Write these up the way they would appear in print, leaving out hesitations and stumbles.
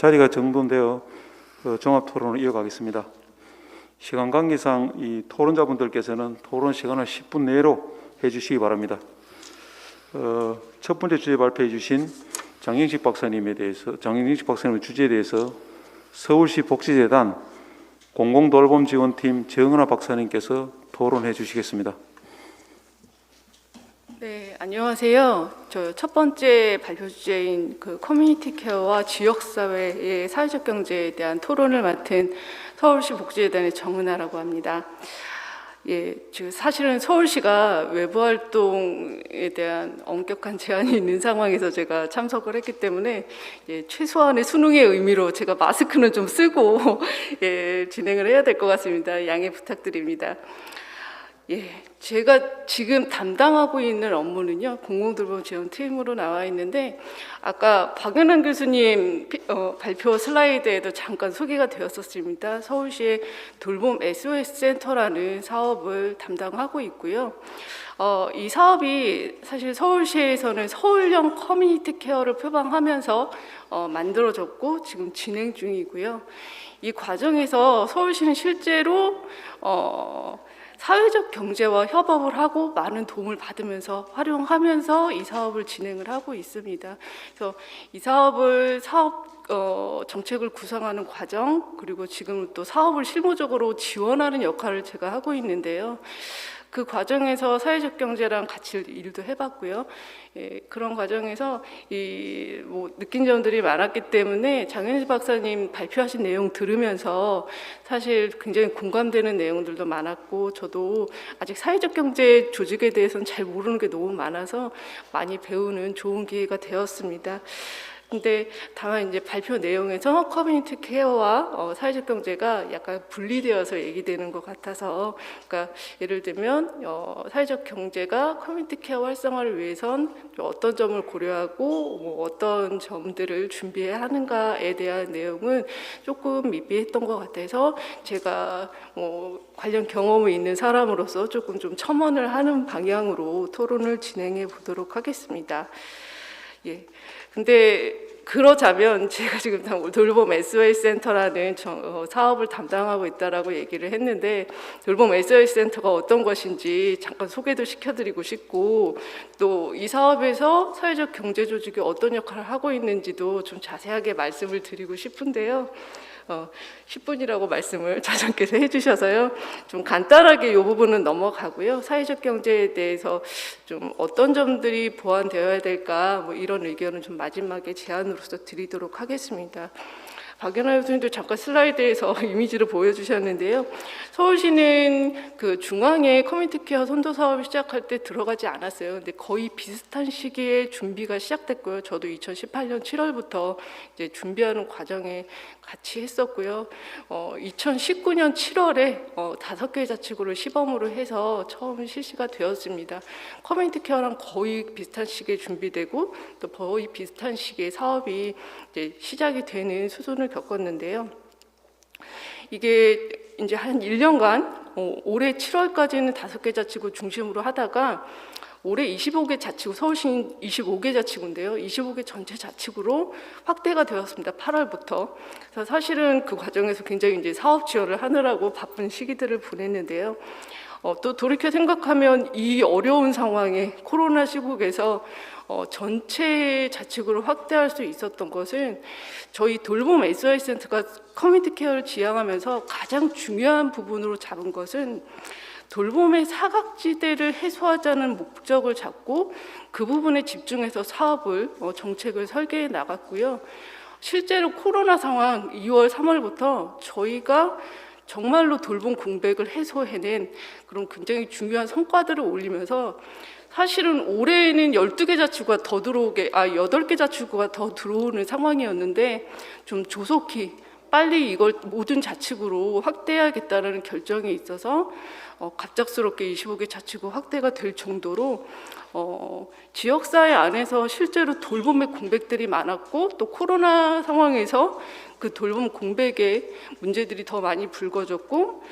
자리가 정돈되어 종합 토론을 이어가겠습니다. 시간 관계상 이 토론자분들께서는 토론 시간을 10분 내로 해주시기 바랍니다. 첫 번째 주제 발표해 주신 장영식 박사님의 주제에 대해서 서울시 복지재단 공공돌봄지원팀 정은아 박사님께서 토론해 주시겠습니다. 네, 안녕하세요. 저 첫 번째 발표 주제인 그 커뮤니티 케어와 지역사회의 사회적 경제에 대한 토론을 맡은 서울시 복지재단의 정은아라고 합니다. 예, 지금 사실은 서울시가 외부 활동에 대한 엄격한 제한이 있는 상황에서 제가 참석을 했기 때문에 최소한의 수능의 의미로 제가 마스크는 좀 쓰고 진행을 해야 될 것 같습니다. 양해 부탁드립니다. 제가 지금 담당하고 있는 업무는요, 공공돌봄지원팀으로 나와 있는데, 아까 박연한 교수님 발표 슬라이드에도 잠깐 소개가 되었었습니다. 서울시의 돌봄 SOS 센터라는 사업을 담당하고 있고요. 이 사업이 사실 서울시에서는 서울형 커뮤니티 케어를 표방하면서 만들어졌고 지금 진행 중이고요. 이 과정에서 서울시는 실제로 사회적 경제와 협업을 하고 많은 도움을 받으면서 활용하면서 이 사업을 진행을 하고 있습니다. 그래서 이 사업을 정책을 구상하는 과정, 그리고 지금 또 사업을 실무적으로 지원하는 역할을 제가 하고 있는데요. 그 과정에서 사회적 경제랑 같이 일도 해봤고요. 그런 과정에서 느낀 점들이 많았기 때문에 장현식 박사님 발표하신 내용 들으면서 사실 굉장히 공감되는 내용들도 많았고, 저도 아직 사회적 경제 조직에 대해서는 잘 모르는 게 너무 많아서 많이 배우는 좋은 기회가 되었습니다. 근데 다만 이제 발표 내용에서 커뮤니티 케어와 사회적 경제가 약간 분리되어서 얘기되는 것 같아서, 그러니까 예를 들면 사회적 경제가 커뮤니티 케어 활성화를 위해선 어떤 점을 고려하고 어떤 점들을 준비해야 하는가에 대한 내용은 조금 미비했던 것 같아서 제가 관련 경험이 있는 사람으로서 조금 좀 첨언을 하는 방향으로 토론을 진행해 보도록 하겠습니다. 근데 그러자면 제가 지금 돌봄 SOS 센터라는 사업을 담당하고 있다라고 얘기를 했는데, 돌봄 SOS 센터가 어떤 것인지 잠깐 소개도 시켜드리고 싶고, 또 이 사업에서 사회적 경제 조직이 어떤 역할을 하고 있는지도 좀 자세하게 말씀을 드리고 싶은데요. 10분이라고 말씀을 자장께서 해주셔서요. 좀 간단하게 이 부분은 넘어가고요. 사회적 경제에 대해서 좀 어떤 점들이 보완되어야 될까, 이런 의견을 좀 마지막에 제안으로서 드리도록 하겠습니다. 박연아 교수님도 잠깐 슬라이드에서 이미지를 보여주셨는데요. 서울시는 그 중앙에 커뮤니티 케어 선도 사업을 시작할 때 들어가지 않았어요. 근데 거의 비슷한 시기에 준비가 시작됐고요. 저도 2018년 7월부터 이제 준비하는 과정에 같이 했었고요. 2019년 7월에 5개 자치구를 시범으로 해서 처음 실시가 되었습니다. 커뮤니티 케어랑 거의 비슷한 시기에 준비되고 또 거의 비슷한 시기에 사업이 이제 시작이 되는 수준을 겪었는데요. 이게 이제 한 1년간 올해 7월까지는 5개 자치구 중심으로 하다가 올해 25개 자치구, 서울시는 25개 자치구인데요. 25개 전체 자치구로 확대가 되었습니다. 8월부터. 그래서 사실은 그 과정에서 굉장히 이제 사업 지원을 하느라고 바쁜 시기들을 보냈는데요. 또 돌이켜 생각하면 이 어려운 상황에 코로나 시국에서 전체 자치구를 확대할 수 있었던 것은 저희 돌봄 SOS 센터가 커뮤니티 케어를 지향하면서 가장 중요한 부분으로 잡은 것은 돌봄의 사각지대를 해소하자는 목적을 잡고 그 부분에 집중해서 사업을 정책을 설계해 나갔고요. 실제로 코로나 상황 2월, 3월부터 저희가 정말로 돌봄 공백을 해소해낸 그런 굉장히 중요한 성과들을 올리면서 사실은 올해에는 12개 자치구가 더 8개 자치구가 더 들어오는 상황이었는데 좀 조속히 빨리 이걸 모든 자치구로 확대해야겠다는 결정이 있어서 갑작스럽게 25개 자치구 확대가 될 정도로 지역사회 안에서 실제로 돌봄의 공백들이 많았고 또 코로나 상황에서 그 돌봄 공백의 문제들이 더 많이 불거졌고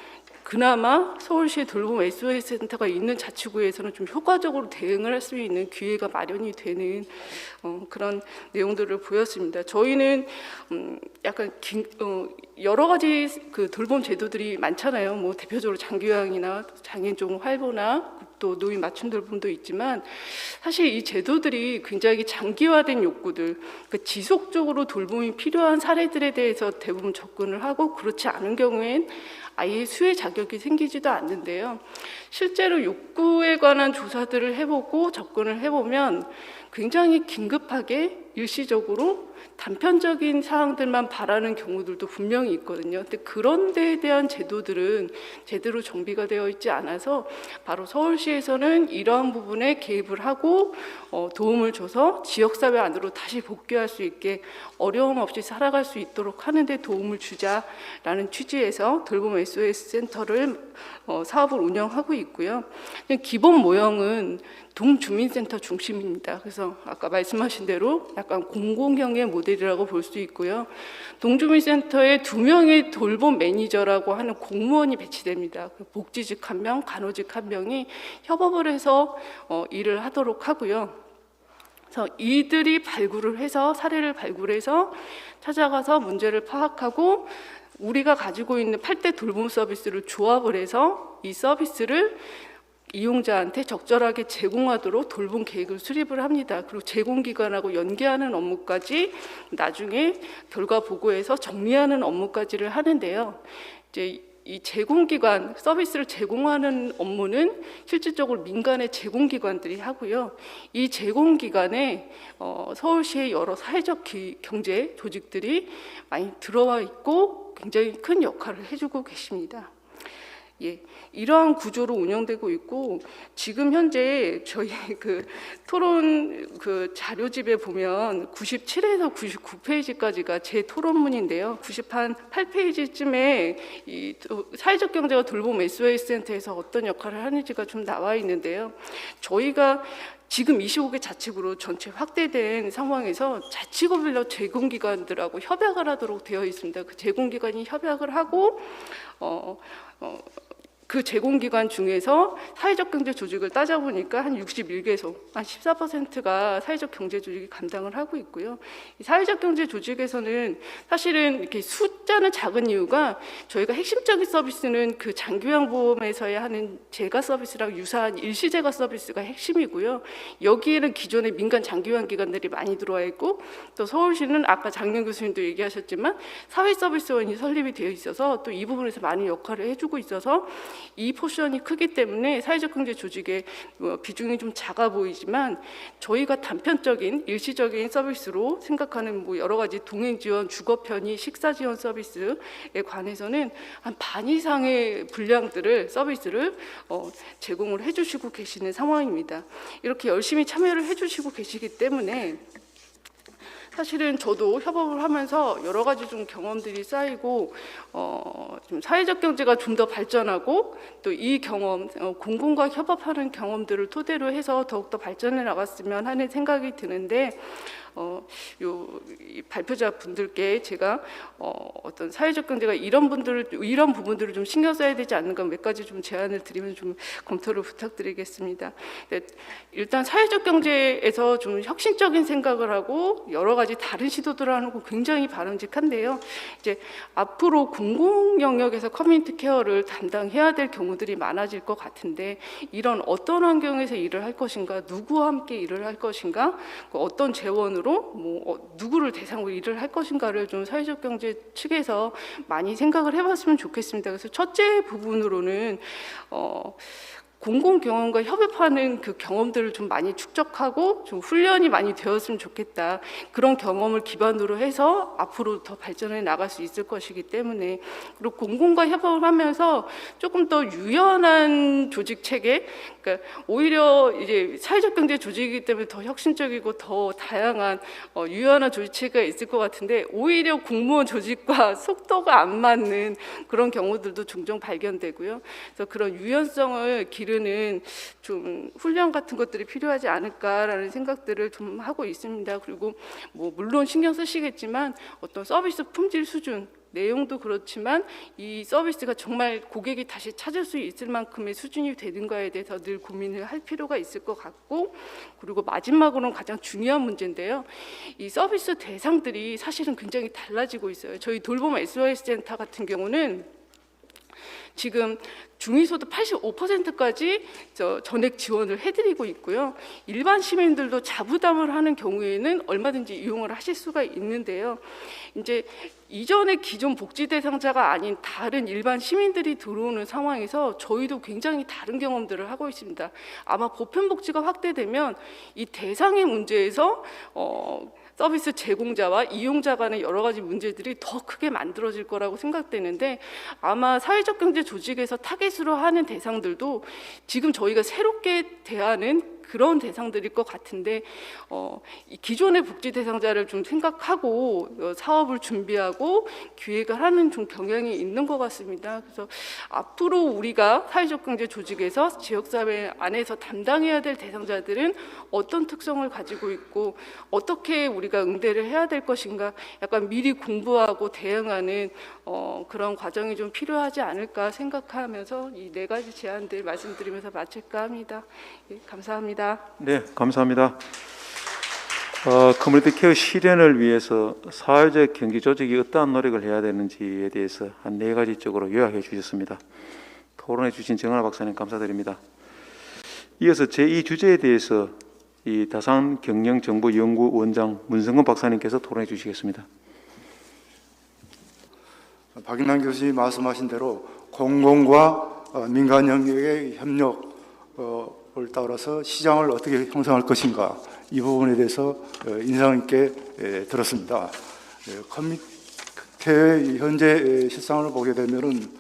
그나마 서울시의 돌봄 SOS 센터가 있는 자치구에서는 좀 효과적으로 대응을 할 수 있는 기회가 마련이 되는 그런 내용들을 보였습니다. 저희는 약간 여러 가지 그 돌봄 제도들이 많잖아요. 뭐 대표적으로 장기요양이나 장애인종 활보나 또 노인 맞춤 돌봄도 있지만 사실 이 제도들이 굉장히 장기화된 욕구들, 그 지속적으로 돌봄이 필요한 사례들에 대해서 대부분 접근을 하고 그렇지 않은 경우엔 아예 수혜 자격이 생기지도 않는데요. 실제로 욕구에 관한 조사들을 해보고 접근을 해보면 굉장히 긴급하게 일시적으로 단편적인 사항들만 바라는 경우들도 분명히 있거든요. 근데 그런 데에 대한 제도들은 제대로 정비가 되어 있지 않아서 바로 서울시에서는 이러한 부분에 개입을 하고 도움을 줘서 지역사회 안으로 다시 복귀할 수 있게 어려움 없이 살아갈 수 있도록 하는 데 도움을 주자라는 취지에서 돌봄 SOS 센터를 사업을 운영하고 있고요. 기본 모형은 동주민센터 중심입니다. 그래서 아까 말씀하신 대로 약간 공공형의 모델이라고 볼 수 있고요. 동주민센터에 2명의 돌봄 매니저라고 하는 공무원이 배치됩니다. 복지직 1명, 간호직 1명이 협업을 해서 일을 하도록 하고요. 그래서 이들이 발굴을 해서 사례를 발굴해서 찾아가서 문제를 파악하고 우리가 가지고 있는 8대 돌봄 서비스를 조합을 해서 이 서비스를 이용자한테 적절하게 제공하도록 돌봄 계획을 수립을 합니다. 그리고 제공기관하고 연계하는 업무까지 나중에 결과 보고에서 정리하는 업무까지를 하는데요. 이제 이 제공기관 서비스를 제공하는 업무는 실질적으로 민간의 제공기관들이 하고요. 이 제공기관에 서울시의 여러 사회적 경제 조직들이 많이 들어와 있고 굉장히 큰 역할을 해주고 계십니다. 예, 이러한 구조로 운영되고 있고 지금 현재 저희 그 토론 그 자료집에 보면 97에서 99페이지까지가 제 토론문인데요. 98페이지쯤에 이 사회적 경제와 돌봄 SOS 센터에서 어떤 역할을 하는지가 좀 나와 있는데요. 저희가 지금 25개 자치구로 전체 확대된 상황에서 자치구별로 제공기관들하고 협약을 하도록 되어 있습니다. 그 제공기관이 협약을 하고 그 제공기관 중에서 사회적 경제 조직을 따져보니까 한 61개소, 한 14%가 사회적 경제 조직이 감당을 하고 있고요. 이 사회적 경제 조직에서는 사실은 이렇게 숫자는 작은 이유가 저희가 핵심적인 서비스는 그 장기요양보험에서의 하는 재가 서비스랑 유사한 일시재가 서비스가 핵심이고요. 여기에는 기존의 민간 장기요양 기관들이 많이 들어와 있고 또 서울시는 아까 장명 교수님도 얘기하셨지만 사회서비스원이 설립이 되어 있어서 또 이 부분에서 많은 역할을 해주고 있어서 이 포션이 크기 때문에 사회적 경제 조직의 비중이 좀 작아 보이지만 저희가 단편적인 일시적인 서비스로 생각하는 뭐 여러 가지 동행 지원, 주거 편의, 식사 지원 서비스에 관해서는 한 반 이상의 분량들을 서비스를 제공을 해주시고 계시는 상황입니다. 이렇게 열심히 참여를 해주시고 계시기 때문에 사실은 저도 협업을 하면서 여러 가지 좀 경험들이 쌓이고 좀 사회적 경제가 좀 더 발전하고 또 이 경험, 공공과 협업하는 경험들을 토대로 해서 더욱더 발전해 나갔으면 하는 생각이 드는데 이 발표자 분들께 제가 어떤 사회적 경제가 이런 부분들을 좀 신경 써야 되지 않는가 몇 가지 좀 제안을 드리면 좀 검토를 부탁드리겠습니다. 일단 사회적 경제에서 좀 혁신적인 생각을 하고 여러 가지 다른 시도들을 하는 거 굉장히 바람직한데요. 이제 앞으로 공공 영역에서 커뮤니티 케어를 담당해야 될 경우들이 많아질 것 같은데 이런 어떤 환경에서 일을 할 것인가, 누구와 함께 일을 할 것인가, 어떤 재원으로 누구를 대상으로 일을 할 것인가를 좀 사회적 경제 측에서 많이 생각을 해봤으면 좋겠습니다. 그래서 첫째 부분으로는 공공 경험과 협업하는 그 경험들을 좀 많이 축적하고 좀 훈련이 많이 되었으면 좋겠다. 그런 경험을 기반으로 해서 앞으로 더 발전해 나갈 수 있을 것이기 때문에 그리고 공공과 협업을 하면서 조금 더 유연한 조직 체계, 그러니까 오히려 이제 사회적 경제 조직이기 때문에 더 혁신적이고 더 다양한 유연한 조직 체계가 있을 것 같은데 오히려 공무원 조직과 속도가 안 맞는 그런 경우들도 종종 발견되고요. 그래서 그런 유연성을 기르는 좀 훈련 같은 것들이 필요하지 않을까라는 생각들을 좀 하고 있습니다. 그리고 뭐 물론 신경 쓰시겠지만 어떤 서비스 품질 수준 내용도 그렇지만 이 서비스가 정말 고객이 다시 찾을 수 있을 만큼의 수준이 되는가에 대해서 늘 고민을 할 필요가 있을 것 같고, 그리고 마지막으로는 가장 중요한 문제인데요. 이 서비스 대상들이 사실은 굉장히 달라지고 있어요. 저희 돌봄 SOS 센터 같은 경우는 지금 중위소득 85%까지 전액 지원을 해드리고 있고요. 일반 시민들도 자부담을 하는 경우에는 얼마든지 이용을 하실 수가 있는데요. 이제 이전의 기존 복지 대상자가 아닌 다른 일반 시민들이 들어오는 상황에서 저희도 굉장히 다른 경험들을 하고 있습니다. 아마 보편복지가 확대되면 이 대상의 문제에서 서비스 제공자와 이용자 간의 여러 가지 문제들이 더 크게 만들어질 거라고 생각되는데, 아마 사회적 경제 조직에서 타겟으로 하는 대상들도 지금 저희가 새롭게 대하는 그런 대상들일 것 같은데, 이 기존의 복지 대상자를 좀 생각하고 사업을 준비하고 기획을 하는 좀 경향이 있는 것 같습니다. 그래서 앞으로 우리가 사회적 경제 조직에서 지역사회 안에서 담당해야 될 대상자들은 어떤 특성을 가지고 있고 어떻게 우리가 응대를 해야 될 것인가, 약간 미리 공부하고 대응하는 그런 과정이 좀 필요하지 않을까 생각하면서 이 네 가지 제안들 말씀드리면서 마칠까 합니다. 예, 감사합니다. 네, 감사합니다. 커뮤니티 케어 실현을 위해서 사회적 경제 조직이 어떠한 노력을 해야 되는지에 대해서 한 네 가지 쪽으로 요약해 주셨습니다. 토론해 주신 정하나 박사님 감사드립니다. 이어서 제2 주제에 대해서 이 다산경영정보연구원장 문성근 박사님께서 토론해 주시겠습니다. 박인환 교수님 말씀하신 대로 공공과 민간 영역의 협력을 따라서 시장을 어떻게 형성할 것인가, 이 부분에 대해서 인상 있게 들었습니다. 커뮤니티의 현재 실상을 보게 되면은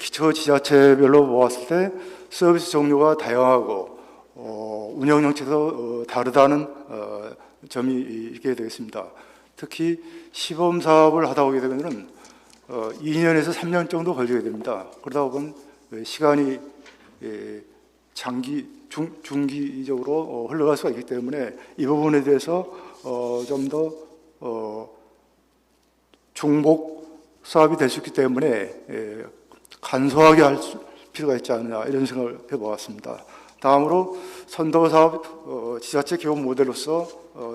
기초 지자체별로 보았을 때 서비스 종류가 다양하고 운영 형태도 다르다는 점이 있게 되겠습니다. 특히 시범 사업을 하다 보게 되면은 2년에서 3년 정도 걸리게 됩니다. 그러다 보면 시간이 중기적으로 흘러갈 수가 있기 때문에 이 부분에 대해서 좀 더 중복 사업이 될 수 있기 때문에 간소하게 할 필요가 있지 않느냐, 이런 생각을 해보았습니다. 다음으로 선도 사업 지자체 기본 모델로서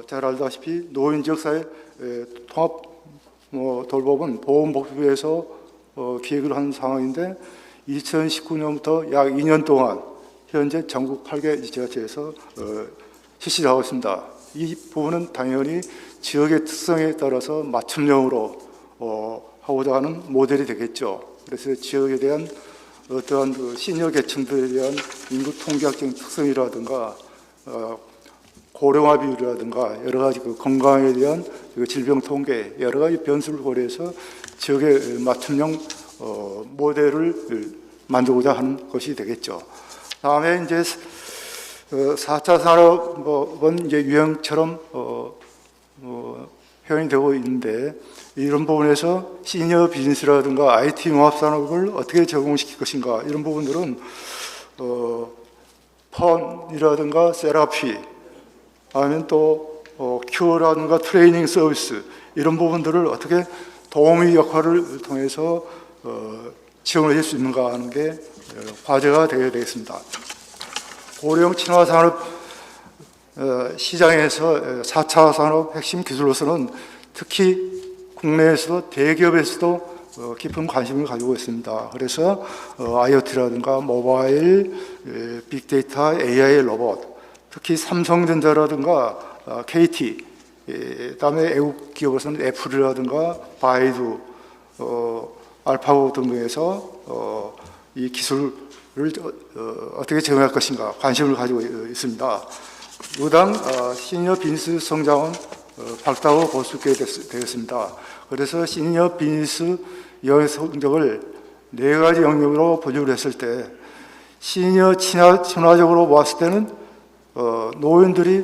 잘 알다시피 노인 지역사회 통합 돌봄은 보건복지부에서 기획을 한 상황인데 2019년부터 약 2년 동안 현재 전국 8개 지자체에서 실시를 하고 있습니다. 이 부분은 당연히 지역의 특성에 따라서 맞춤형으로 하고자 하는 모델이 되겠죠. 그래서 지역에 대한 어떠한 그 시니어 계층들에 대한 인구 통계학적인 특성이라든가 고령화 비율이라든가 여러 가지 그 건강에 대한 그 질병 통계, 여러 가지 변수를 고려해서 지역의 맞춤형 모델을 만들고자 하는 것이 되겠죠. 다음에 이제 4차 산업은 이제 유행처럼 표현이 되고 있는데, 이런 부분에서 시니어 비즈니스라든가 IT 농업 산업을 어떻게 적용시킬 것인가, 이런 부분들은 펀이라든가 세라피, 아니면 또 큐어라든가 트레이닝 서비스, 이런 부분들을 어떻게 도우미 역할을 통해서 지원을 할 수 있는가 하는 게 과제가 되어야 되겠습니다. 고령 친화 산업 시장에서 4차 산업 핵심 기술로서는 특히 국내에서도 대기업에서도 깊은 관심을 가지고 있습니다. 그래서 IoT라든가 모바일, 빅데이터, AI 로봇, 특히 삼성전자라든가 KT, 그다음에 외국 기업으로서는 애플이라든가 바이두, 알파고 등등에서 이 기술을 어떻게 제공할 것인가 관심을 가지고 있습니다. 의당 시니어 비즈니스 성장은 밝다고 볼 수 있게 되겠습니다. 그래서 시니어 비즈니스 영역 성적을 네 가지 영역으로 분류를 했을 때, 시니어 친화적으로 보았을 때는 노인들이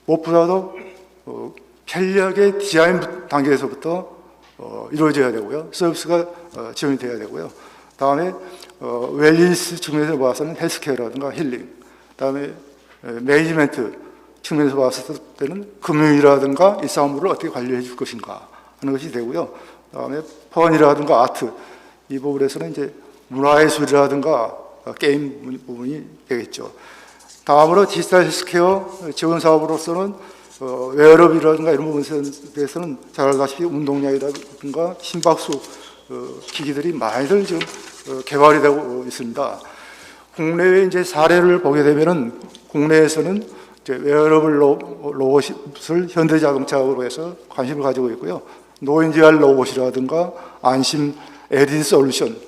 무엇보다도 편리하게 디자인 단계에서부터 이루어져야 되고요. 서비스가 지원이 돼야 되고요. 다음에 웰니스 측면에서 봐서는 헬스케어라든가 힐링, 다음에 매니지먼트 측면에서 봤을 때는 금융이라든가 이 사업을 어떻게 관리해 줄 것인가 하는 것이 되고요. 그다음에 펀이라든가 아트 이 부분에서는 이제 문화예술이라든가 게임 부분이 되겠죠. 다음으로 디지털 헬스케어 지원 사업으로서는 웨어러블이라든가 이런 부분에 대해서는 잘 알다시피 운동약이라든가 심박수 기기들이 많이들 지금 개발이 되고 있습니다. 국내의 이제 사례를 보게 되면은 국내에서는 이제 웨어러블 로봇을 현대자동차로 해서 관심을 가지고 있고요. 노인재활 로봇이라든가 안심 에디드 솔루션,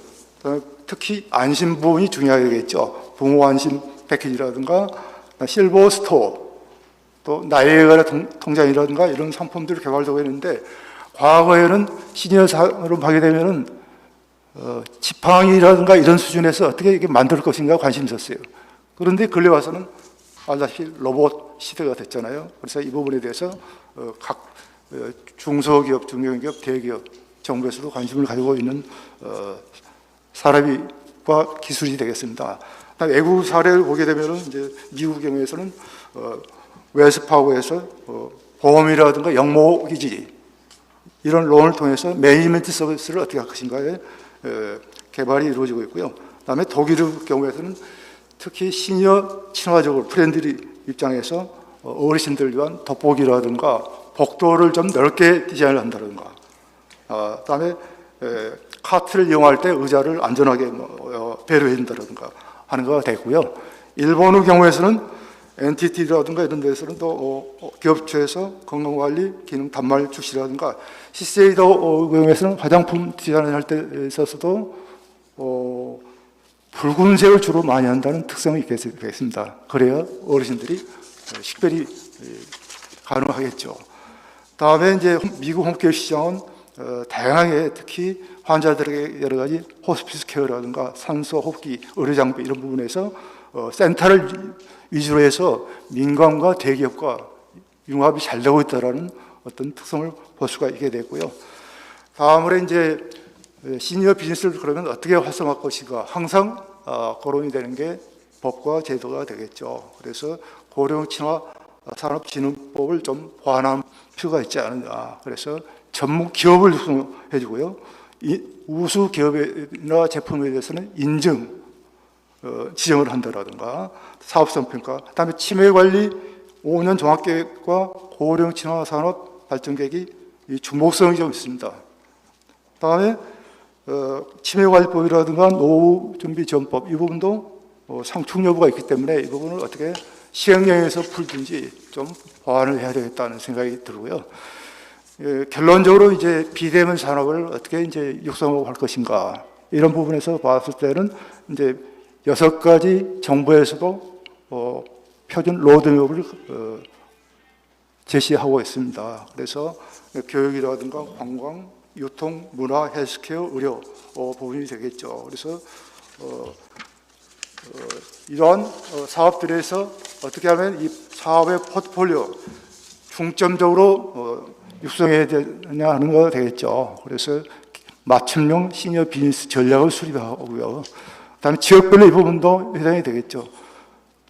특히 안심 부분이 중요하겠죠. 부모 안심 패키지라든가 실버 스토어, 또 나이에가라 통장이라든가 이런 상품들이 개발되고 있는데 과거에는 시니어 산업을 하게 되면은 지팡이라든가 이런 수준에서 어떻게 이게 만들 것인가 관심이 있었어요. 그런데 근래 와서는 알다시피 로봇 시대가 됐잖아요. 그래서 이 부분에 대해서 각 중소기업, 중견기업, 대기업, 정부에서도 관심을 가지고 있는 산업과 기술이 되겠습니다. 외국 사례를 보게 되면은 이제 미국 경우에서는 웨스파고에서 보험이라든가 영모기지 이런 론을 통해서 매니지먼트 서비스를 어떻게 할 것인가에 개발이 이루어지고 있고요. 그다음에 독일의 경우에서는 특히 시니어 친화적으로 프렌들리 입장에서 어르신들 위한 돋보기라든가 복도를 좀 넓게 디자인을 한다든가, 그다음에 카트를 이용할 때 의자를 안전하게 배려해 준다든가 하는 거가 되고요. 일본의 경우에서는 NTT라든가 이런 데서는 또 기업체에서 건강관리 기능 단말 출시라든가, 시세이도 경우에서는 화장품 디자인을 할 때 있어서도 붉은색을 주로 많이 한다는 특성이 있겠습니다. 그래야 어르신들이 식별이 가능하겠죠. 다음에 이제 미국 홈케어 시장은 다양하게 특히 환자들에게 여러 가지 호스피스 케어라든가 산소 호흡기 의료 장비 이런 부분에서 센터를 위주로 해서 민간과 대기업과 융합이 잘 되고 있다라는 어떤 특성을 볼 수가 있게 됐고요. 다음으로 이제 시니어 비즈니스를 그러면 어떻게 활성화할 것인가, 항상 거론이 되는 게 법과 제도가 되겠죠. 그래서 고령 친화 산업진흥법을 좀 보완할 필요가 있지 않느냐. 그래서 전문 기업을 육성해주고요. 우수 기업이나 제품에 대해서는 인증 지정을 한다라든가, 사업성 평가, 그다음에 치매 관리 5년 종합계획과 고령 친화 산업 발전 계획이 주목성이 좀 있습니다. 그다음에 치매관리법이라든가 노후 준비 지원법 이 부분도 상충 여부가 있기 때문에 이 부분을 어떻게 시행령에서 풀든지 좀 보완을 해야 되겠다는 생각이 들고요. 결론적으로 이제 비대면 산업을 어떻게 이제 육성하고 할 것인가, 이런 부분에서 봤을 때는 이제 6가지 정부에서도 표준 로드맵을 제시하고 있습니다. 그래서 교육이라든가 관광, 유통, 문화, 헬스케어, 의료 부분이 되겠죠. 그래서 이러한 사업들에서 어떻게 하면 이 사업의 포트폴리오 중점적으로 육성해야 되냐 하는 거 되겠죠. 그래서 맞춤형 시니어 비즈니스 전략을 수립하고요. 그다음에 지역별로 이 부분도 해당이 되겠죠.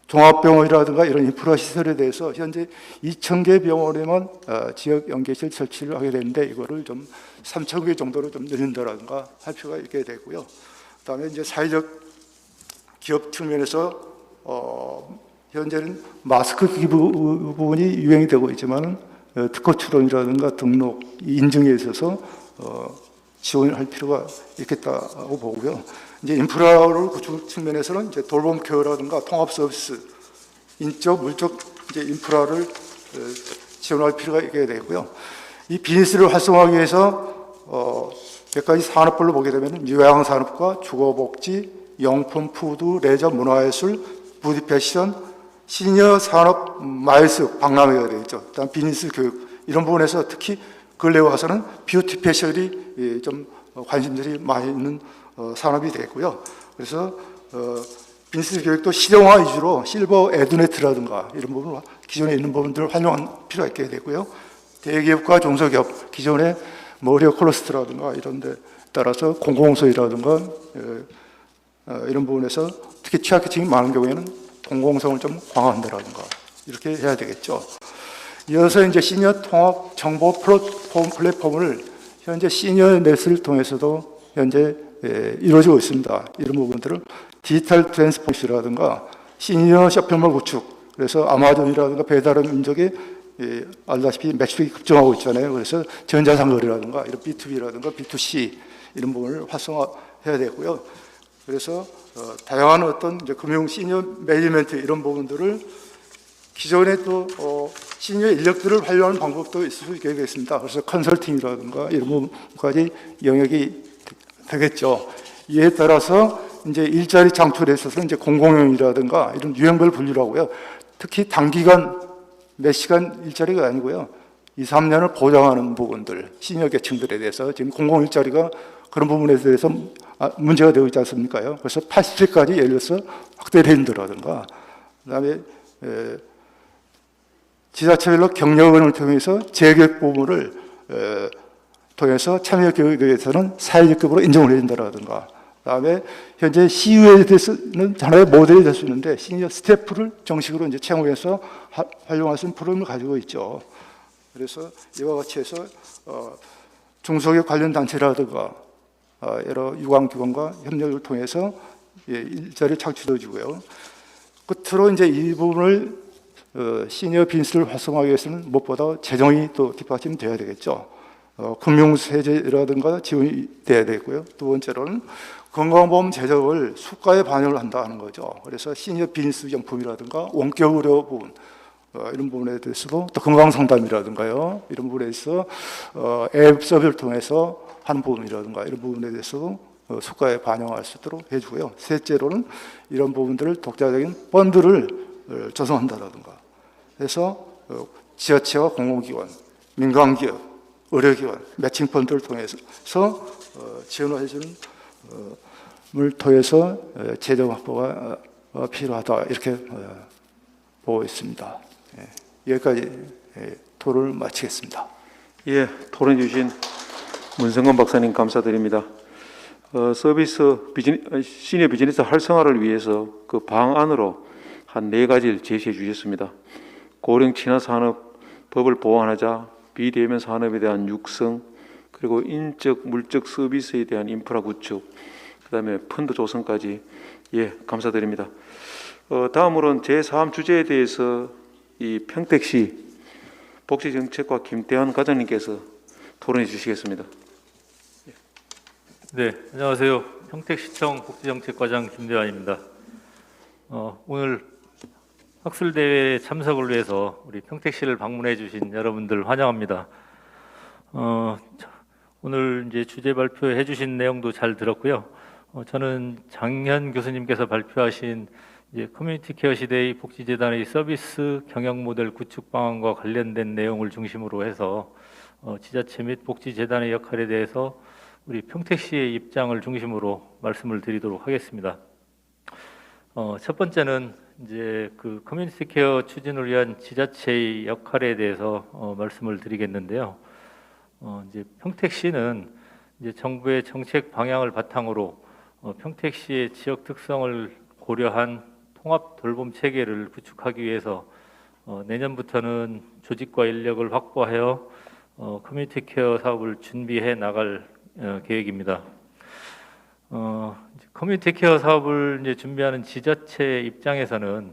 종합병원이라든가 이런 인프라 시설에 대해서 현재 2,000개 병원에만 지역 연계실 설치를 하게 되는데 이거를 좀 3,000개 정도로 좀 늘린다라든가 할 필요가 있게 되고요. 그다음에 이제 사회적 기업 측면에서 현재는 마스크 기부 부분이 유행이 되고 있지만은 특허 출원이라든가 등록 인증에 있어서 지원할 필요가 있겠다고 보고요. 이제 인프라를 구축 측면에서는 이제 돌봄 케어라든가 통합 서비스, 인적, 물적 이제 인프라를 지원할 필요가 있게 되고요. 이 비즈니스를 활성화하기 위해서 몇 가지 산업별로 보게 되면 요양 산업과 주거복지, 영품, 푸드, 레저, 문화예술, 뷰티 패션, 시니어 산업, 마이스, 박람회가 되겠죠. 그다음 비즈니스 교육 이런 부분에서 특히 근래 와서는 뷰티 패션이 좀 관심들이 많이 있는 산업이 되겠고요. 그래서 비즈니스 교육도 실용화 위주로 실버 에듀네트라든가 이런 부분, 기존에 있는 부분들을 활용할 필요가 있게 되고요. 대기업과 중소기업, 기존의 머리어 콜러스트라든가 이런 데 따라서 공공소이라든가 이런 부분에서 특히 취약계층이 많은 경우에는 공공성을 좀 강화한다라든가 이렇게 해야 되겠죠. 이어서 이제 시니어 통합 정보 플랫폼을 현재 시니어 넷을 통해서도 현재 이루어지고 있습니다. 이런 부분들을 디지털 트랜스포시라든가 시니어 쇼핑몰 구축, 그래서 아마존이라든가 배달의 민족이 알다시피 매출이 급증하고 있잖아요. 그래서 전자상거래라든가 이런 B2B라든가 B2C 이런 부분을 활성화해야 되고요. 그래서 다양한 어떤 이제 금융 시니어 매니지먼트 이런 부분들을 기존에 또 시니어 인력들을 활용하는 방법도 있을 수 있겠습니다. 그래서 컨설팅이라든가 이런 부분까지 영역이 되겠죠. 이에 따라서 이제 일자리 창출에 있어서 이제 공공연이라든가 이런 유형별 분류를 하고요. 특히 단기간 몇 시간 일자리가 아니고요. 2, 3년을 보장하는 부분들, 시니어 계층들에 대해서 지금 공공 일자리가 그런 부분에 대해서 문제가 되고 있지 않습니까요? 그래서 80세까지 예를 들어서 확대를 한다든가, 그다음에 지자체별로 경력원을 통해서 재교육 부분을 통해서 참여 교육에 대해서는 사회적급으로 인정을 해야 된다든가, 그다음에 현재 CU에 대해서는 하나의 모델이 될 수 있는데 시니어 스태프를 정식으로 이제 채용해서 활용할 수 있는 프로그램을 가지고 있죠. 그래서 이와 같이 해서 중소기업 관련 단체라든가 여러 유관기관과 협력을 통해서 일자리를 창출해 주고요. 끝으로 이제 이 부분을 시니어 비즈니스를 활성화하기 위해서는 무엇보다 재정이 또 뒷받침돼야 되겠죠. 금융세제라든가 지원이 돼야 되고요. 두 번째로는 건강보험 재정을 수가에 반영을 한다 하는 거죠. 그래서 시니어 비즈니스 용품이라든가 원격 의료 부분 이런 부분에 대해서도 또 건강상담이라든가요. 이런 부분에 있어 앱 서비스를 통해서 하는 부분이라든가 이런 부분에 대해서도 수가에 반영할 수 있도록 해주고요. 셋째로는 이런 부분들을 독자적인 펀드를 조성한다라든가 해서 지자체와 공공기관, 민간기업, 의료기관, 매칭 펀드를 통해서 지원을 해주는 을 통해서 재정 확보가 필요하다 이렇게 보고 있습니다. 여기까지 토론을 마치겠습니다. 예, 토론 주신 문성건 박사님 감사드립니다. 시니어 비즈니스 활성화를 위해서 그 방안으로 한 4가지를 제시해 주셨습니다. 고령 친화 산업 법을 보완하자, 비대면 산업에 대한 육성, 그리고 인적, 물적 서비스에 대한 인프라 구축, 그다음에 펀드 조성까지 예 감사드립니다. 다음으로는 제3 주제에 대해서 이 평택시 복지정책과 김대환 과장님께서 토론해 주시겠습니다. 네, 안녕하세요. 평택시청 복지정책과장 김대환입니다. 오늘 학술대회 참석을 위해서 우리 평택시를 방문해 주신 여러분들 환영합니다. 오늘 이제 주제 발표해 주신 내용도 잘 들었고요. 저는 장현 교수님께서 발표하신 이제 커뮤니티 케어 시대의 복지재단의 서비스 경영 모델 구축 방안과 관련된 내용을 중심으로 해서 지자체 및 복지재단의 역할에 대해서 우리 평택시의 입장을 중심으로 말씀을 드리도록 하겠습니다. 첫 번째는 이제 그 커뮤니티 케어 추진을 위한 지자체의 역할에 대해서 말씀을 드리겠는데요. 이제 평택시는 이제 정부의 정책 방향을 바탕으로 평택시의 지역 특성을 고려한 통합 돌봄 체계를 구축하기 위해서 내년부터는 조직과 인력을 확보하여 커뮤니티 케어 사업을 준비해 나갈 계획입니다. 커뮤니티 케어 사업을 이제 준비하는 지자체 입장에서는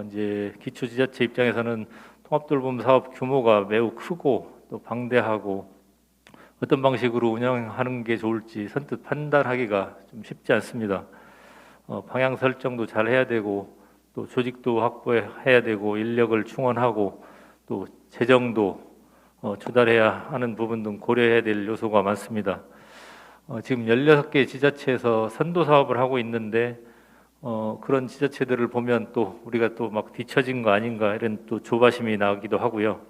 이제 기초 지자체 입장에서는 통합 돌봄 사업 규모가 매우 크고 또 방대하고 어떤 방식으로 운영하는 게 좋을지 선뜻 판단하기가 좀 쉽지 않습니다. 방향 설정도 잘 해야 되고 또 조직도 확보해야 되고 인력을 충원하고 또 재정도 조달해야 하는 부분 등 고려해야 될 요소가 많습니다. 지금 16개 지자체에서 선도 사업을 하고 있는데 그런 지자체들을 보면 또 우리가 또 막 뒤처진 거 아닌가 이런 또 조바심이 나기도 하고요.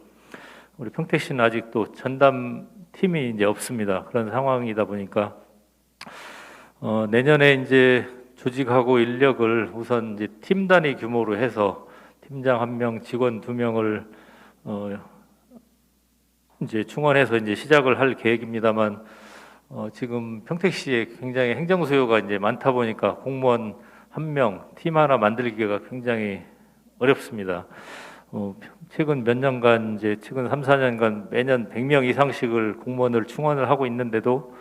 우리 평택시는 아직 또 전담 팀이 이제 없습니다. 그런 상황이다 보니까 내년에 이제 조직하고 인력을 우선 이제 팀 단위 규모로 해서 팀장 1명, 직원 2명을 이제 충원해서 이제 시작을 할 계획입니다만 지금 평택시에 굉장히 행정 수요가 이제 많다 보니까 공무원 1명, 팀 하나 만들기가 굉장히 어렵습니다. 최근 몇 년간 이제 최근 3, 4년간 매년 100명 이상씩을 공무원을 충원을 하고 있는데도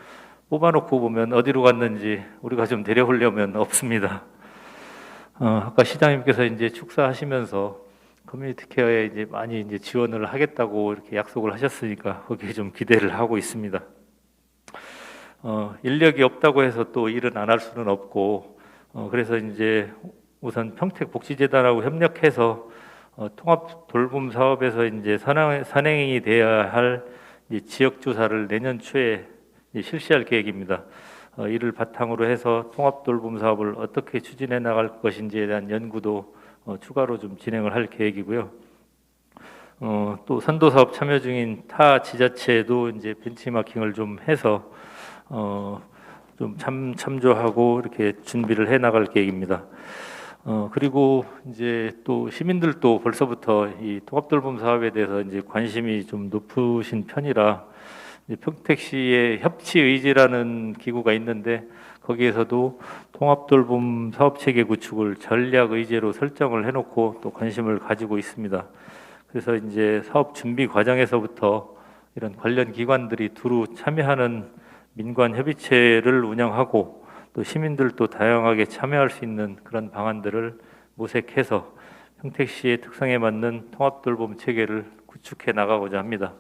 뽑아놓고 보면 어디로 갔는지 우리가 좀 데려오려면 없습니다. 아까 시장님께서 이제 축사하시면서 커뮤니티 케어에 이제 많이 이제 지원을 하겠다고 이렇게 약속을 하셨으니까 거기에 좀 기대를 하고 있습니다. 인력이 없다고 해서 또 일은 안 할 수는 없고, 그래서 이제 우선 평택복지재단하고 협력해서 통합 돌봄 사업에서 이제 산행이 돼야 할 지역 조사를 내년 초에 실시할 계획입니다. 이를 바탕으로 해서 통합 돌봄 사업을 어떻게 추진해 나갈 것인지에 대한 연구도 추가로 좀 진행을 할 계획이고요. 또 선도 사업 참여 중인 타 지자체도 이제 벤치마킹을 좀 해서 좀 참조하고 이렇게 준비를 해 나갈 계획입니다. 그리고 이제 또 시민들도 벌써부터 이 통합돌봄 사업에 대해서 이제 관심이 좀 높으신 편이라 이제 평택시의 협치의지라는 기구가 있는데 거기에서도 통합돌봄 사업체계 구축을 전략 의제로 설정을 해놓고 또 관심을 가지고 있습니다. 그래서 이제 사업 준비 과정에서부터 이런 관련 기관들이 두루 참여하는 민관 협의체를 운영하고 또 시민들도 다양하게 참여할 수 있는 그런 방안들을 모색해서 평택시의 특성에 맞는 통합돌봄 체계를 구축해 나가고자 합니다.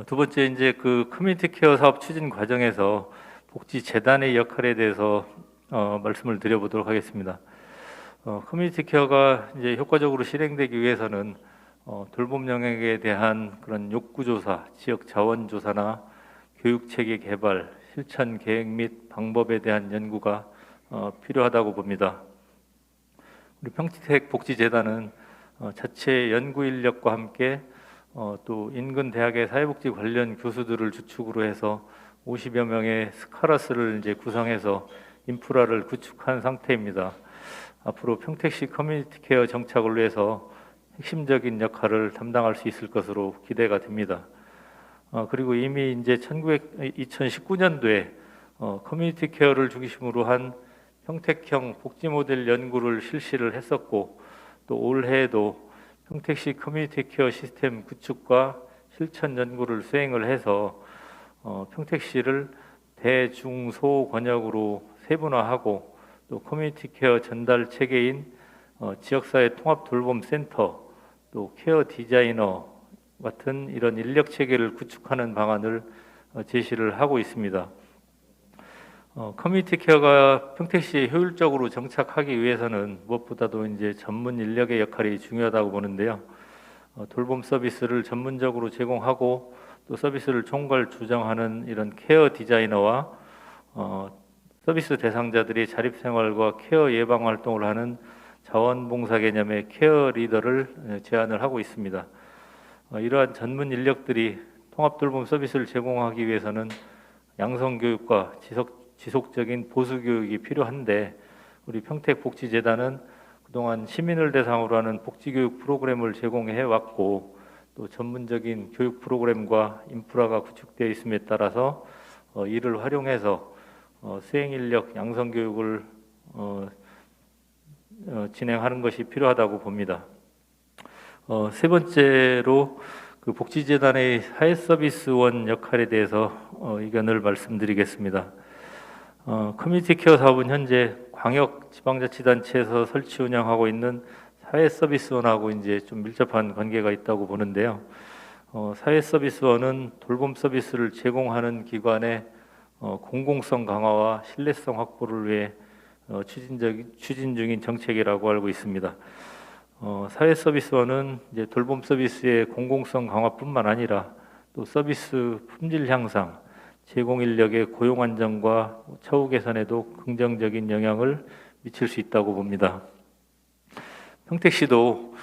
두 번째 이제 그 커뮤니티 케어 사업 추진 과정에서 복지재단의 역할에 대해서 말씀을 드려보도록 하겠습니다. 커뮤니티 케어가 이제 효과적으로 실행되기 위해서는 돌봄 영역에 대한 그런 욕구 조사, 지역 자원 조사나 교육 체계 개발, 실천 계획 및 방법에 대한 연구가 필요하다고 봅니다. 우리 평택복지재단은 자체 연구 인력과 함께 또 인근 대학의 사회복지 관련 교수들을 주축으로 해서 50여 명의 스카라스를 이제 구성해서 인프라를 구축한 상태입니다. 앞으로 평택시 커뮤니티 케어 정착을 위해서 핵심적인 역할을 담당할 수 있을 것으로 기대가 됩니다. 그리고 이미 이제 2019년도에 커뮤니티 케어를 중심으로 한 평택형 복지 모델 연구를 실시를 했었고 또 올해에도 평택시 커뮤니티 케어 시스템 구축과 실천 연구를 수행을 해서 평택시를 대중소 권역으로 세분화하고 또 커뮤니티 케어 전달 체계인 지역사회 통합 돌봄 센터 또 케어 디자이너 같은 이런 인력 체계를 구축하는 방안을 제시를 하고 있습니다. 커뮤니티 케어가 평택시에 효율적으로 정착하기 위해서는 무엇보다도 이제 전문 인력의 역할이 중요하다고 보는데요. 돌봄 서비스를 전문적으로 제공하고 또 서비스를 총괄 주장하는 이런 케어 디자이너와 서비스 대상자들이 자립생활과 케어 예방 활동을 하는 자원봉사 개념의 케어 리더를 제안을 하고 있습니다. 이러한 전문 인력들이 통합돌봄 서비스를 제공하기 위해서는 양성교육과 지속적인 보수교육이 필요한데 우리 평택복지재단은 그동안 시민을 대상으로 하는 복지교육 프로그램을 제공해 왔고 또 전문적인 교육 프로그램과 인프라가 구축되어 있음에 따라서 이를 활용해서 수행인력 양성교육을 진행하는 것이 필요하다고 봅니다. 세 번째로 그 복지재단의 사회서비스원 역할에 대해서 의견을 말씀드리겠습니다. 커뮤니티 케어 사업은 현재 광역 지방자치단체에서 설치 운영하고 있는 사회서비스원하고 이제 좀 밀접한 관계가 있다고 보는데요. 사회서비스원은 돌봄 서비스를 제공하는 기관의 공공성 강화와 신뢰성 확보를 위해 추진 중인 정책이라고 알고 있습니다. 사회서비스원은 이제 돌봄 서비스의 공공성 강화뿐만 아니라 또 서비스 품질 향상, 제공 인력의 고용 안정과 처우 개선에도 긍정적인 영향을 미칠 수 있다고 봅니다. 평택시도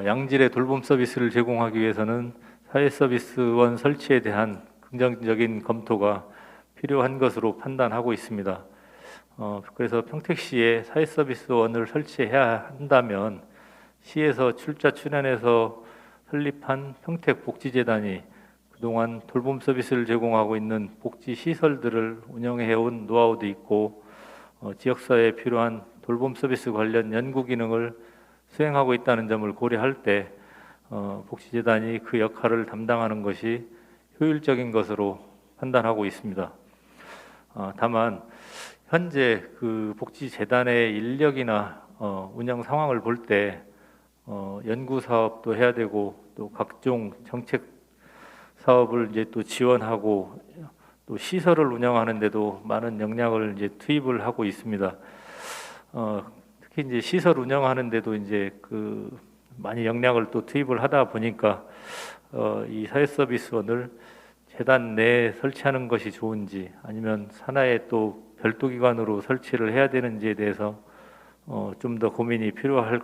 양질의 돌봄 서비스를 제공하기 위해서는 사회서비스원 설치에 대한 긍정적인 검토가 필요한 것으로 판단하고 있습니다. 그래서 평택시에 사회서비스원을 설치해야 한다면 시에서 출자 출연해서 설립한 평택복지재단이 그동안 돌봄 서비스를 제공하고 있는 복지 시설들을 운영해온 노하우도 있고 지역사회에 필요한 돌봄 서비스 관련 연구 기능을 수행하고 있다는 점을 고려할 때 복지재단이 그 역할을 담당하는 것이 효율적인 것으로 판단하고 있습니다. 다만 현재 그 복지재단의 인력이나 운영 상황을 볼 때 연구 사업도 해야 되고 또 각종 정책 사업을 이제 또 지원하고 또 시설을 운영하는데도 많은 역량을 이제 투입을 하고 있습니다. 특히 이제 시설 운영하는데도 이제 그 많이 역량을 또 투입을 하다 보니까 이 사회서비스원을 재단 내에 설치하는 것이 좋은지 아니면 산하에 또 별도 기관으로 설치를 해야 되는지에 대해서 좀 더 고민이 필요할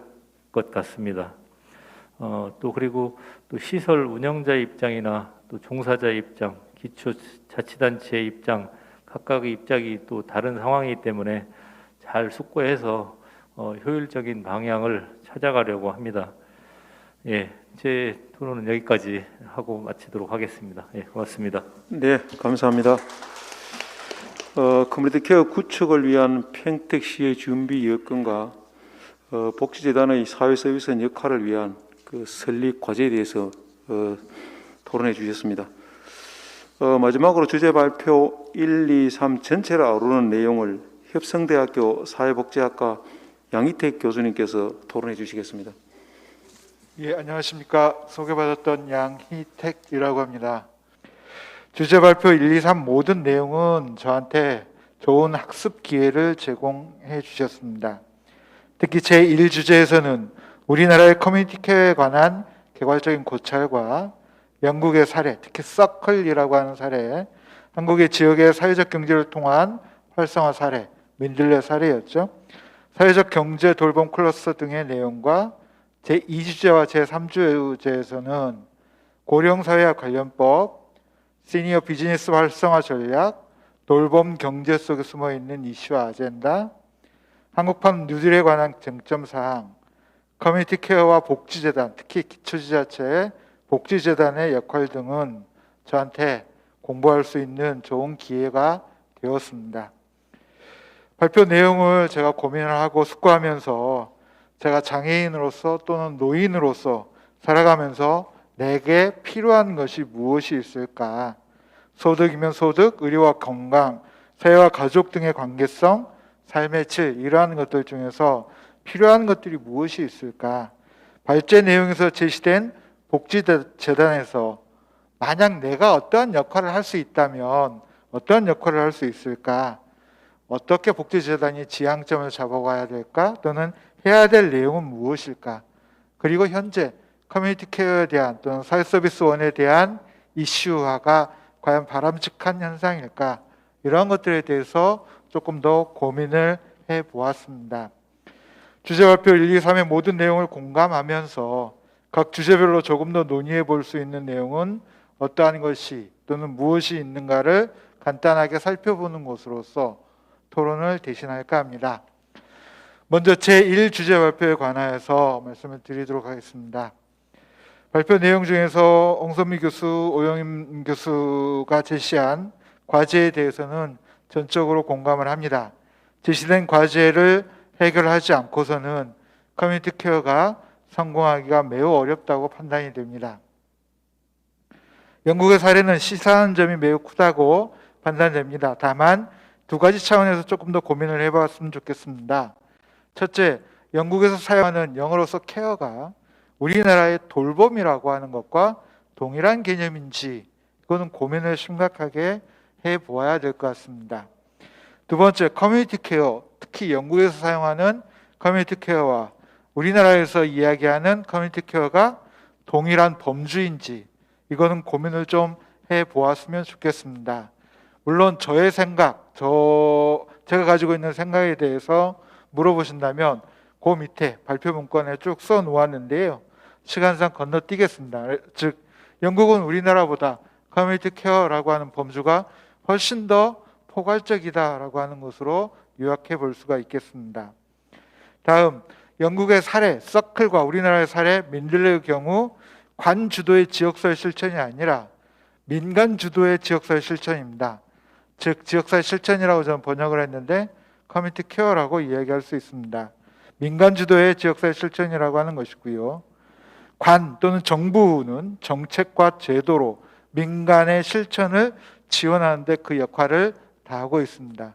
것 같습니다. 또 그리고 또 시설 운영자의 입장이나 또 종사자의 입장, 기초자치단체의 입장, 각각의 입장이 또 다른 상황이기 때문에 잘 숙고해서 효율적인 방향을 찾아가려고 합니다. 예, 제 토론은 여기까지 하고 마치도록 하겠습니다. 예, 고맙습니다. 네, 감사합니다. 커뮤니티 케어 구축을 위한 평택시의 준비 여건과 복지재단의 사회서비스 역할을 위한 그 설립 과제에 대해서 토론해 주셨습니다. 마지막으로 주제 발표 1, 2, 3 전체를 아우르는 내용을 협성대학교 사회복지학과 양희택 교수님께서 토론해 주시겠습니다. 예, 안녕하십니까. 소개받았던 양희택이라고 합니다. 주제 발표 1, 2, 3 모든 내용은 저한테 좋은 학습 기회를 제공해 주셨습니다. 특히 제1주제에서는 우리나라의 커뮤니티 케어에 관한 개괄적인 고찰과 영국의 사례, 특히 서클이라고 하는 사례, 한국의 지역의 사회적 경제를 통한 활성화 사례, 민들레 사례였죠. 사회적 경제 돌봄 클러스터 등의 내용과 제2주제와 제3주제에서는 고령사회와 관련법, 시니어 비즈니스 활성화 전략, 돌봄 경제 속에 숨어있는 이슈와 아젠다, 한국판 뉴딜에 관한 쟁점사항, 커뮤니티 케어와 복지재단, 특히 기초지자체의 복지재단의 역할 등은 저한테 공부할 수 있는 좋은 기회가 되었습니다. 발표 내용을 제가 고민을 하고 숙고하면서 제가 장애인으로서 또는 노인으로서 살아가면서 내게 필요한 것이 무엇이 있을까? 소득이면 소득, 의료와 건강, 사회와 가족 등의 관계성, 삶의 질 이러한 것들 중에서 필요한 것들이 무엇이 있을까? 발제 내용에서 제시된 복지재단에서 만약 내가 어떠한 역할을 할 수 있다면 어떠한 역할을 할 수 있을까? 어떻게 복지재단이 지향점을 잡아가야 될까? 또는 해야 될 내용은 무엇일까? 그리고 현재 커뮤니티 케어에 대한 또는 사회서비스원에 대한 이슈화가 과연 바람직한 현상일까? 이런 것들에 대해서 조금 더 고민을 해보았습니다. 주제 발표 1, 2, 3의 모든 내용을 공감하면서 각 주제별로 조금 더 논의해 볼 수 있는 내용은 어떠한 것이 또는 무엇이 있는가를 간단하게 살펴보는 것으로서 토론을 대신할까 합니다. 먼저 제1주제 발표에 관하여서 말씀을 드리도록 하겠습니다. 발표 내용 중에서 홍선미 교수, 오영임 교수가 제시한 과제에 대해서는 전적으로 공감을 합니다. 제시된 과제를 해결하지 않고서는 커뮤니티 케어가 성공하기가 매우 어렵다고 판단이 됩니다. 영국의 사례는 시사하는 점이 매우 크다고 판단됩니다. 다만 두 가지 차원에서 조금 더 고민을 해봤으면 좋겠습니다. 첫째, 영국에서 사용하는 영어로서 케어가 우리나라의 돌봄이라고 하는 것과 동일한 개념인지 이거는 고민을 심각하게 해보아야 될 것 같습니다. 두 번째, 커뮤니티 케어, 특히 영국에서 사용하는 커뮤니티 케어와 우리나라에서 이야기하는 커뮤니티 케어가 동일한 범주인지 이거는 고민을 좀 해보았으면 좋겠습니다. 물론 저의 생각, 제가 가지고 있는 생각에 대해서 물어보신다면 그 밑에 발표 문건에 쭉 써놓았는데요. 시간상 건너뛰겠습니다. 즉 영국은 우리나라보다 커뮤니티 케어라고 하는 범주가 훨씬 더 포괄적이다라고 하는 것으로 요약해 볼 수가 있겠습니다. 다음, 영국의 사례, 서클과 우리나라의 사례, 민들레의 경우 관 주도의 지역사회 실천이 아니라 민간 주도의 지역사회 실천입니다. 즉 지역사회 실천이라고 저는 번역을 했는데 커뮤니티 케어라고 이야기할 수 있습니다. 민간 주도의 지역사회 실천이라고 하는 것이고요. 관 또는 정부는 정책과 제도로 민간의 실천을 지원하는 데 그 역할을 다하고 있습니다.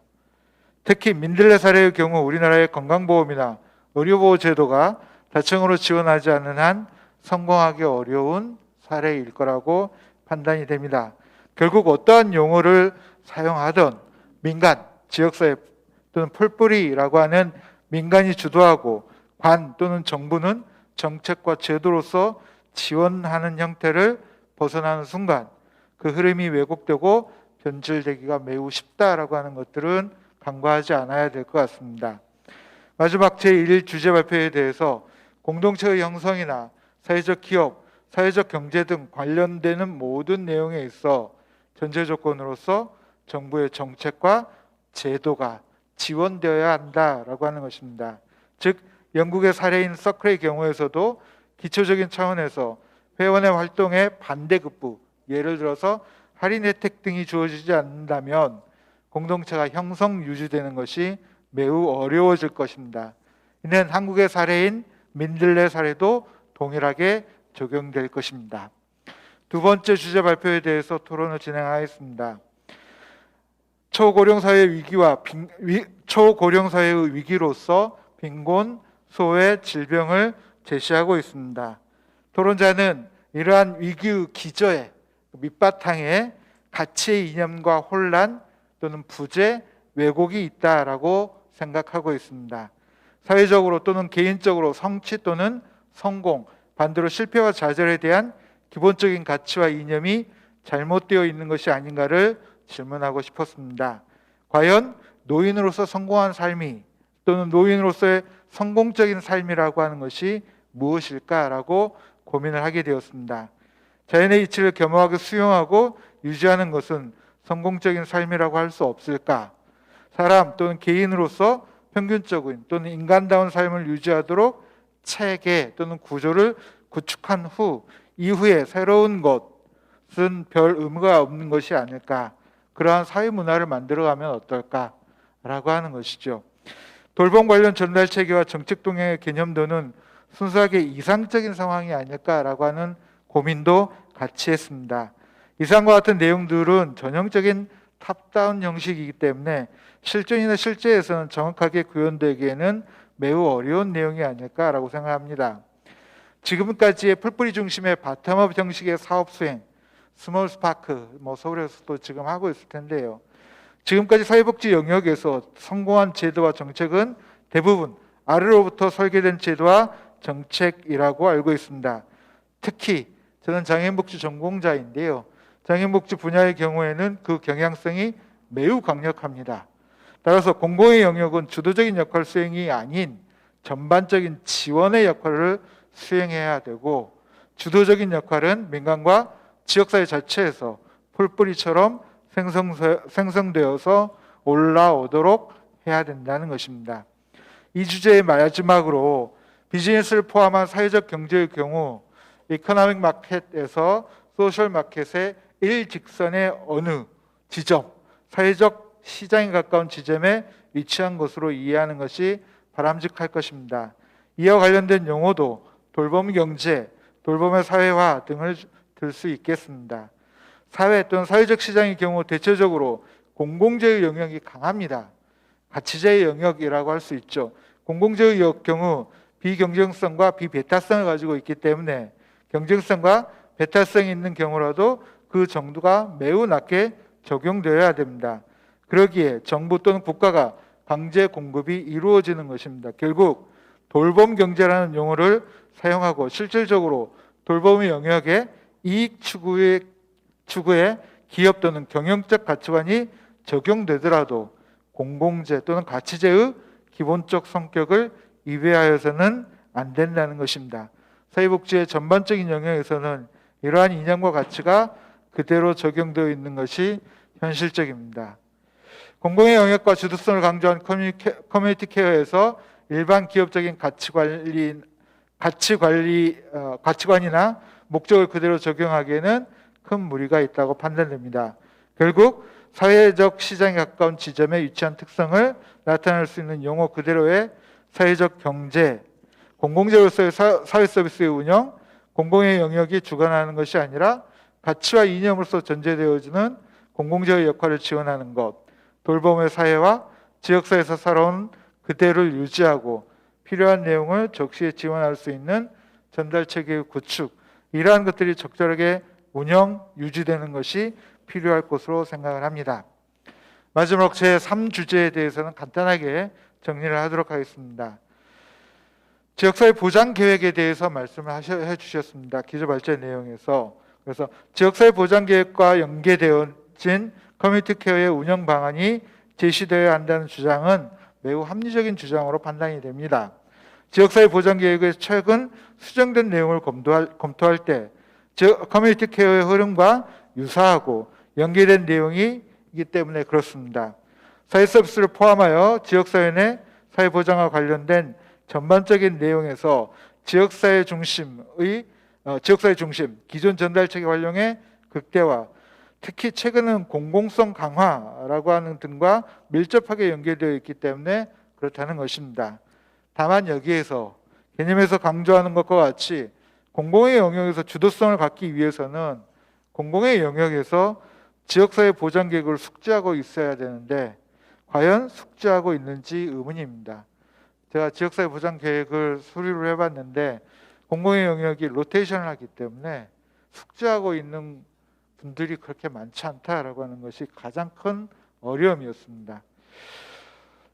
특히 민들레 사례의 경우 우리나라의 건강보험이나 의료보호 제도가 다층으로 지원하지 않는 한 성공하기 어려운 사례일 거라고 판단이 됩니다. 결국 어떠한 용어를 사용하던 민간, 지역사회 또는 풀뿌리라고 하는 민간이 주도하고 관 또는 정부는 정책과 제도로서 지원하는 형태를 벗어나는 순간 그 흐름이 왜곡되고 변질되기가 매우 쉽다라고 하는 것들은 간과하지 않아야 될 것 같습니다. 마지막 제1 주제 발표에 대해서 공동체의 형성이나 사회적 기업, 사회적 경제 등 관련되는 모든 내용에 있어 전제 조건으로서 정부의 정책과 제도가 지원되어야 한다라고 하는 것입니다. 즉 영국의 사례인 서클의 경우에서도 기초적인 차원에서 회원의 활동에 반대급부, 예를 들어서 할인 혜택 등이 주어지지 않는다면 공동체가 형성 유지되는 것이 매우 어려워질 것입니다. 이는 한국의 사례인 민들레 사례도 동일하게 적용될 것입니다. 두 번째 주제 발표에 대해서 토론을 진행하겠습니다. 초고령 사회의 위기로서 빈곤, 소외, 질병을 제시하고 있습니다. 토론자는 이러한 위기의 기저에 밑바탕에 가치의 이념과 혼란 또는 부재, 왜곡이 있다라고 생각하고 있습니다. 사회적으로 또는 개인적으로 성취 또는 성공, 반대로 실패와 좌절에 대한 기본적인 가치와 이념이 잘못되어 있는 것이 아닌가를 질문하고 싶었습니다. 과연 노인으로서 성공한 삶이 또는 노인으로서의 성공적인 삶이라고 하는 것이 무엇일까라고 고민을 하게 되었습니다. 자연의 이치를 겸허하게 수용하고 유지하는 것은 성공적인 삶이라고 할 수 없을까? 사람 또는 개인으로서 평균적인 또는 인간다운 삶을 유지하도록 체계 또는 구조를 구축한 이후에 새로운 것은 별 의무가 없는 것이 아닐까? 그러한 사회 문화를 만들어가면 어떨까라고 하는 것이죠. 돌봄 관련 전달 체계와 정책 동향의 개념도는 순수하게 이상적인 상황이 아닐까라고 하는 고민도 같이 했습니다. 이상과 같은 내용들은 전형적인 탑다운 형식이기 때문에 실존이나 실제에서는 정확하게 구현되기에는 매우 어려운 내용이 아닐까라고 생각합니다. 지금까지의 풀뿌리 중심의 바텀업 형식의 사업 수행, 스몰 스파크, 서울에서도 지금 하고 있을 텐데요. 지금까지 사회복지 영역에서 성공한 제도와 정책은 대부분 아래로부터 설계된 제도와 정책이라고 알고 있습니다. 특히 저는 장애인복지 전공자인데요. 장애인복지 분야의 경우에는 그 경향성이 매우 강력합니다. 따라서 공공의 영역은 주도적인 역할 수행이 아닌 전반적인 지원의 역할을 수행해야 되고, 주도적인 역할은 민간과 지역사회 자체에서 풀뿌리처럼 생성되어서 올라오도록 해야 된다는 것입니다. 이 주제의 마지막으로 비즈니스를 포함한 사회적 경제의 경우 이코노믹 마켓에서 소셜 마켓의 일직선의 어느 지점, 사회적 시장에 가까운 지점에 위치한 것으로 이해하는 것이 바람직할 것입니다. 이와 관련된 용어도 돌봄 경제, 돌봄의 사회화 등을 들 수 있겠습니다. 사회 또는 사회적 시장의 경우 대체적으로 공공재의 영역이 강합니다. 가치재의 영역이라고 할 수 있죠. 공공재의 경우 비경쟁성과 비배타성을 가지고 있기 때문에 경쟁성과 배타성이 있는 경우라도 그 정도가 매우 낮게 적용되어야 됩니다. 그러기에 정부 또는 국가가 강제 공급이 이루어지는 것입니다. 결국 돌봄 경제라는 용어를 사용하고 실질적으로 돌봄의 영역에 이익 추구에 기업 또는 경영적 가치관이 적용되더라도 공공재 또는 가치재의 기본적 성격을 위배하여서는 안 된다는 것입니다. 사회복지의 전반적인 영역에서는 이러한 이념과 가치가 그대로 적용되어 있는 것이 현실적입니다. 공공의 영역과 주도성을 강조한 커뮤니티 케어에서 일반 기업적인 가치관이나 목적을 그대로 적용하기에는 큰 무리가 있다고 판단됩니다. 결국 사회적 시장에 가까운 지점에 위치한 특성을 나타낼 수 있는 용어 그대로의 사회적 경제, 공공재로서의 사회 서비스의 운영, 공공의 영역이 주관하는 것이 아니라 가치와 이념으로서 전제되어지는 공공재의 역할을 지원하는 것, 돌봄의 사회와 지역사회에서 살아온 그대를 유지하고 필요한 내용을 적시에 지원할 수 있는 전달체계의 구축, 이러한 것들이 적절하게 운영, 유지되는 것이 필요할 것으로 생각을 합니다. 마지막으로 제3주제에 대해서는 간단하게 정리를 하도록 하겠습니다. 지역사회 보장 계획에 대해서 말씀을 해주셨습니다. 기조발전 내용에서. 그래서 지역사회 보장 계획과 연계되어진 커뮤니티 케어의 운영 방안이 제시되어야 한다는 주장은 매우 합리적인 주장으로 판단이 됩니다. 지역사회 보장 계획의 최근 수정된 내용을 검토할 때 커뮤니티 케어의 흐름과 유사하고 연계된 내용이기 때문에 그렇습니다. 사회 서비스를 포함하여 지역사회 내 사회보장과 관련된 전반적인 내용에서 지역사회 중심, 기존 전달체계 활용의 극대화, 특히 최근은 공공성 강화라고 하는 등과 밀접하게 연계되어 있기 때문에 그렇다는 것입니다. 다만 여기에서 개념에서 강조하는 것과 같이 공공의 영역에서 주도성을 갖기 위해서는 공공의 영역에서 지역사회 보장 계획을 숙지하고 있어야 되는데 과연 숙지하고 있는지 의문입니다. 제가 지역사회 보장 계획을 수립을 해봤는데 공공의 영역이 로테이션을 하기 때문에 숙지하고 있는 분들이 그렇게 많지 않다라고 하는 것이 가장 큰 어려움이었습니다.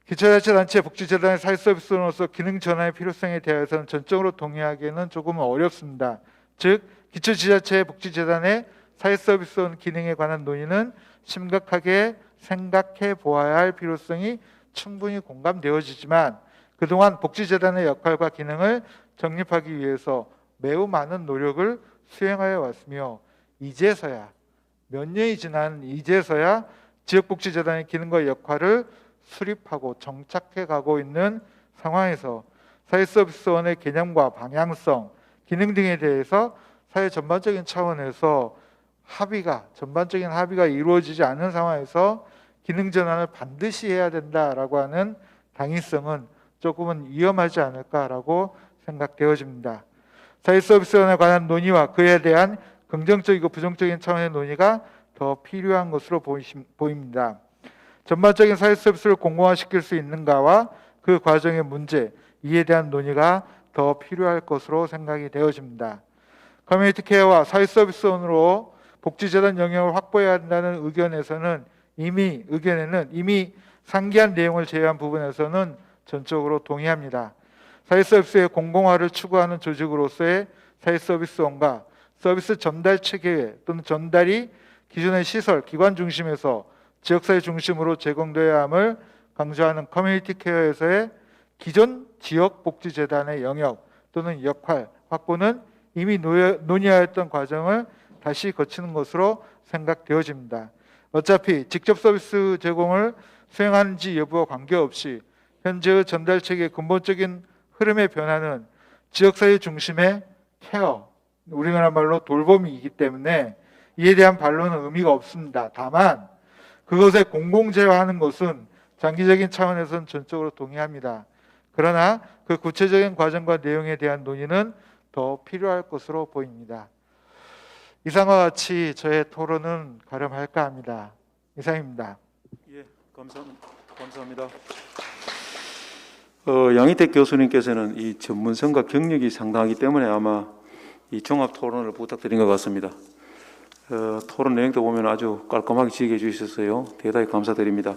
기초자치단체 복지재단의 사회서비스로서 기능 전환의 필요성에 대해서는 전적으로 동의하기에는 조금 어렵습니다. 즉 기초지자체 복지재단의 사회서비스원 기능에 관한 논의는 심각하게 생각해 보아야 할 필요성이 충분히 공감되어지지만 그동안 복지재단의 역할과 기능을 정립하기 위해서 매우 많은 노력을 수행하여 왔으며 이제서야 몇 년이 지난 이제서야 지역복지재단의 기능과 역할을 수립하고 정착해 가고 있는 상황에서 사회서비스원의 개념과 방향성, 기능 등에 대해서 사회 전반적인 차원에서 전반적인 합의가 이루어지지 않은 상황에서 기능 전환을 반드시 해야 된다라고 하는 당위성은 조금은 위험하지 않을까라고 생각되어집니다. 사회서비스원에 관한 논의와 그에 대한 긍정적이고 부정적인 차원의 논의가 더 필요한 것으로 보입니다. 전반적인 사회서비스를 공공화시킬 수 있는가와 그 과정의 문제, 이에 대한 논의가 더 필요할 것으로 생각이 되어집니다. 커뮤니티 케어와 사회서비스원으로 복지재단 영역을 확보해야 한다는 의견에는 이미 상기한 내용을 제외한 부분에서는 전적으로 동의합니다. 사회서비스의 공공화를 추구하는 조직으로서의 사회서비스원과 서비스 전달 체계 또는 전달이 기존의 시설, 기관 중심에서 지역사회 중심으로 제공되어야 함을 강조하는 커뮤니티 케어에서의 기존 지역복지재단의 영역 또는 역할 확보는 이미 논의하였던 과정을 다시 거치는 것으로 생각되어집니다. 어차피 직접 서비스 제공을 수행하는지 여부와 관계없이 현재의 전달체계의 근본적인 흐름의 변화는 지역사회 중심의 케어, 우리나라 말로 돌봄이기 때문에 이에 대한 반론은 의미가 없습니다. 다만 그것에 공공재화하는 것은 장기적인 차원에서는 전적으로 동의합니다. 그러나 그 구체적인 과정과 내용에 대한 논의는 더 필요할 것으로 보입니다. 이상과 같이 저의 토론은 가름할까 합니다. 이상입니다. 예, 감사합니다. 양희택 교수님께서는 이 전문성과 경력이 상당하기 때문에 아마 이 종합 토론을 부탁드린 것 같습니다. 토론 내용도 보면 아주 깔끔하게 진행해 주셨어요. 대단히 감사드립니다.